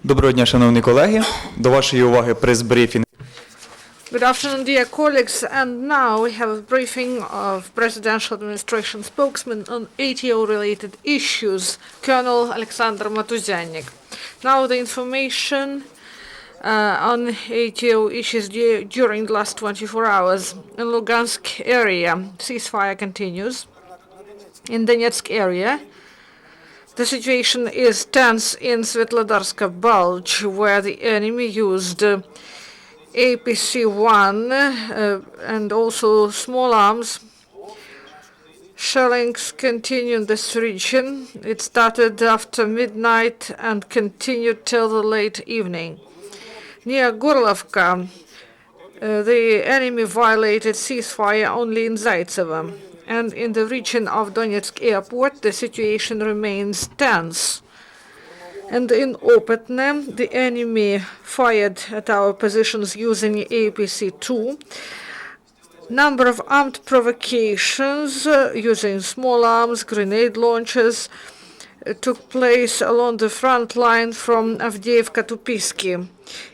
Доброго дня, шановні колеги. До вашої уваги прес-брифінг. Good afternoon, dear colleagues. And now we have a briefing of Presidential Administration spokesman on ATO-related issues, Colonel Oleksander Motuzyanyk. Now the information on ATO issues during the last 24 hours. In Lugansk area, ceasefire continues. In Donetsk area, the situation is tense in Svetlodarska Bulge, where the enemy used APC-1 and also small arms. Shellings continue in this region. It started after midnight and continued till the late evening. Near Gorlovka, the enemy violated ceasefire only in Zaitsevo. And in the region of Donetsk airport, the situation remains tense. And in Opetne, the enemy fired at our positions using APC-2. Number of armed provocations using small arms, grenade launchers took place along the front line from Avdiivka to Pisky.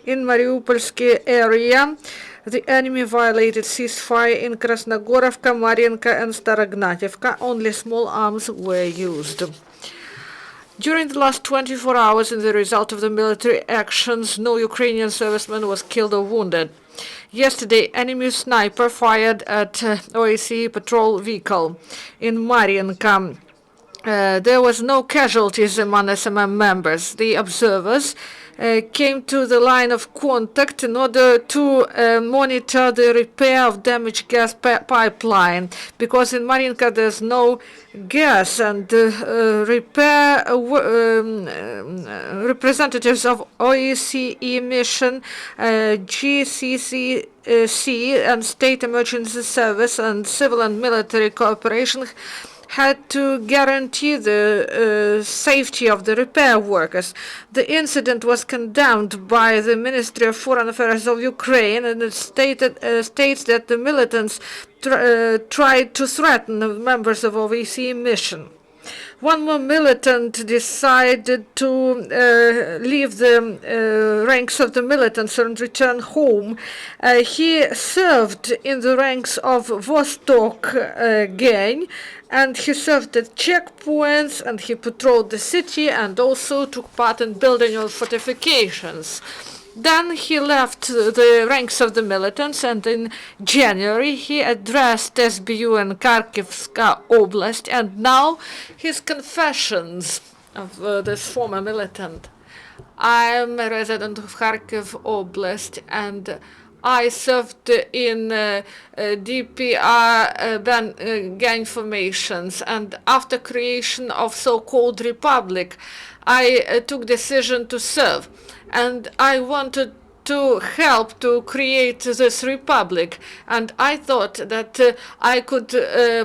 In Mariupolsky area, the enemy violated ceasefire in Krasnogorovka, Mariinka, and Starognativka. Only small arms were used. During the last 24 hours, in the result of the military actions, no Ukrainian serviceman was killed or wounded. Yesterday, enemy sniper fired at OSCE patrol vehicle in Mariinka. There was no casualties among SMM members. The observers came to the line of contact in order to monitor the repair of damaged gas pipeline, because in Mariinka there's no gas, and repair representatives of OSCE mission, GCCC, and State Emergency Service and civil and military cooperation had to guarantee the safety of the repair workers. The incident was condemned by the Ministry of Foreign Affairs of Ukraine, and it states that the militants tried to threaten the members of OVC mission. One more militant decided to leave the ranks of the militants and return home. He served in the ranks of Vostok gang, and he served at checkpoints, and he patrolled the city and also took part in building of fortifications. Then he left the ranks of the militants, and in January he addressed SBU in Kharkivska Oblast, and now his confessions of this former militant. I'm a resident of Kharkiv Oblast, and I served in DPR gang formations, and after creation of so-called republic, I took decision to serve. And I wanted to help to create this republic, and I thought that I could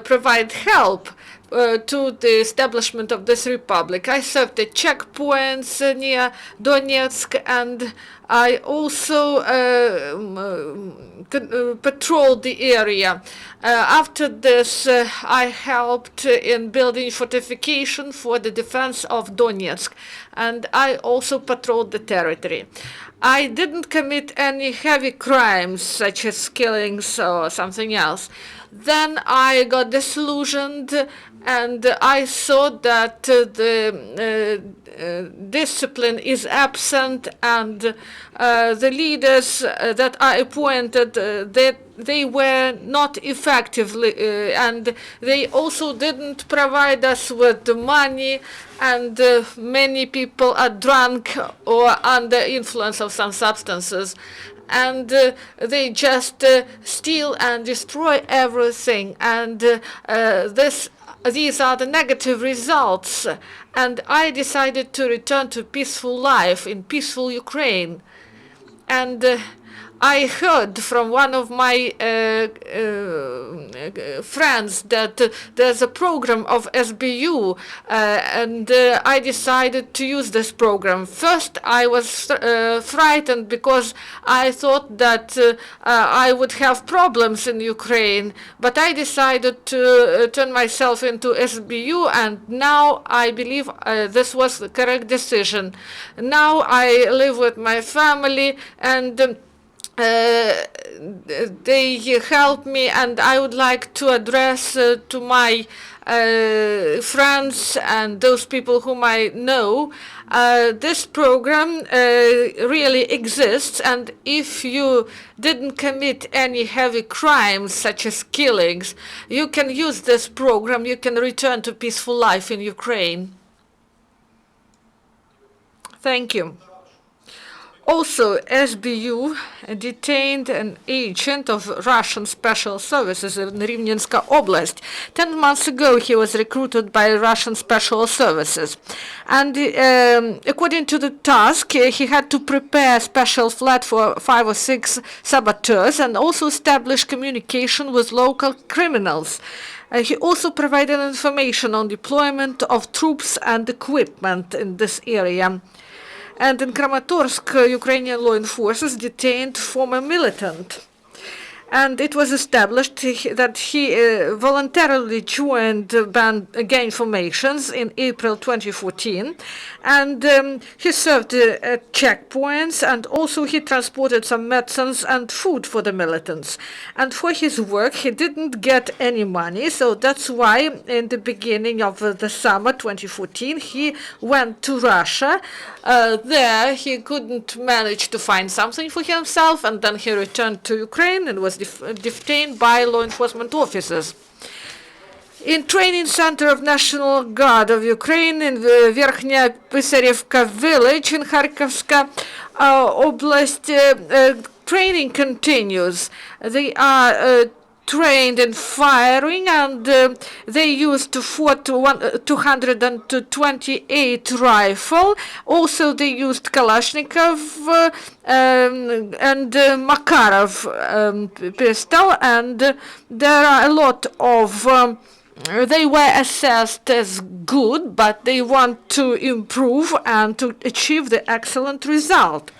provide help to the establishment of this republic. I served at checkpoints near Donetsk, and I also patrolled the area. After this, I helped in building fortification for the defense of Donetsk, and I also patrolled the territory. I didn't commit any heavy crimes such as killings or something else. Then I got disillusioned, and I saw that the discipline is absent, and the leaders that I appointed, they were not effectively, and they also didn't provide us with the money, and many people are drunk or under influence of some substances, and they just steal and destroy everything, and these are the negative results, and I decided to return to peaceful life in peaceful Ukraine. And I heard from one of my friends that there's a program of SBU, and I decided to use this program. First, I was frightened because I thought that I would have problems in Ukraine, but I decided to turn myself into SBU, and now I believe this was the correct decision. Now I live with my family, and they help me, and I would like to address to my friends and those people whom I know, this program really exists, and if you didn't commit any heavy crimes such as killings, you can use this program, you can return to peaceful life in Ukraine. Thank you. Also, SBU detained an agent of Russian Special Services in Rivnenska Oblast. 10 months ago, he was recruited by Russian Special Services. And according to the task, he had to prepare a special flat for 5 or 6 saboteurs and also establish communication with local criminals. He also provided information on deployment of troops and equipment in this area. And in Kramatorsk, Ukrainian law enforcers detained former militant. And it was established that he voluntarily joined gang formations in April 2014. And he served at checkpoints, and also he transported some medicines and food for the militants. And for his work, he didn't get any money, so that's why in the beginning of the summer 2014, he went to Russia. There, he couldn't manage to find something for himself, and then he returned to Ukraine and was detained by law enforcement officers. In training center of National Guard of Ukraine in the Verkhnya Pisarevka village in Kharkovska Oblast, training continues. They are trained in firing, and they used 228 rifle. Also, they used Kalashnikov and Makarov pistol, and there are a lot of they were assessed as good, but they want to improve and to achieve the excellent result.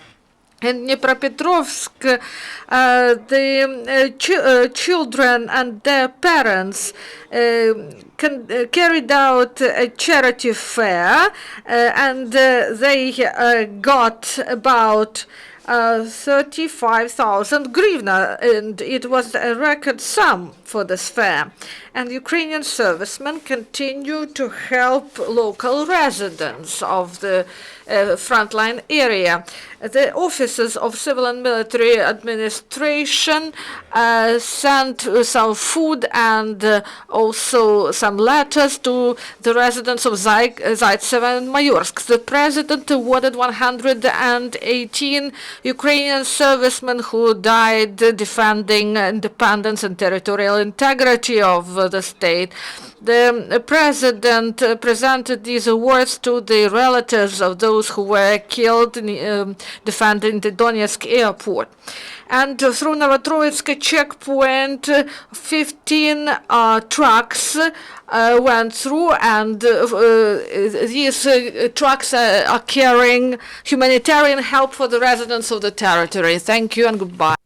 In Dnipropetrovsk, the children and their parents carried out a charity fair, and they got about 35,000 hryvnia, and it was a record sum for this fair. And Ukrainian servicemen continue to help local residents of the frontline area. The officers of civil and military administration sent some food and also some letters to the residents of Zaitsev and Mayorsk. The president awarded 118 Ukrainian servicemen who died defending independence and territorial integrity of the state. The president presented these awards to the relatives of those who were killed defending the Donetsk airport. And through Novotroitsk checkpoint, 15 trucks went through, and these trucks are carrying humanitarian help for the residents of the territory. Thank you and goodbye.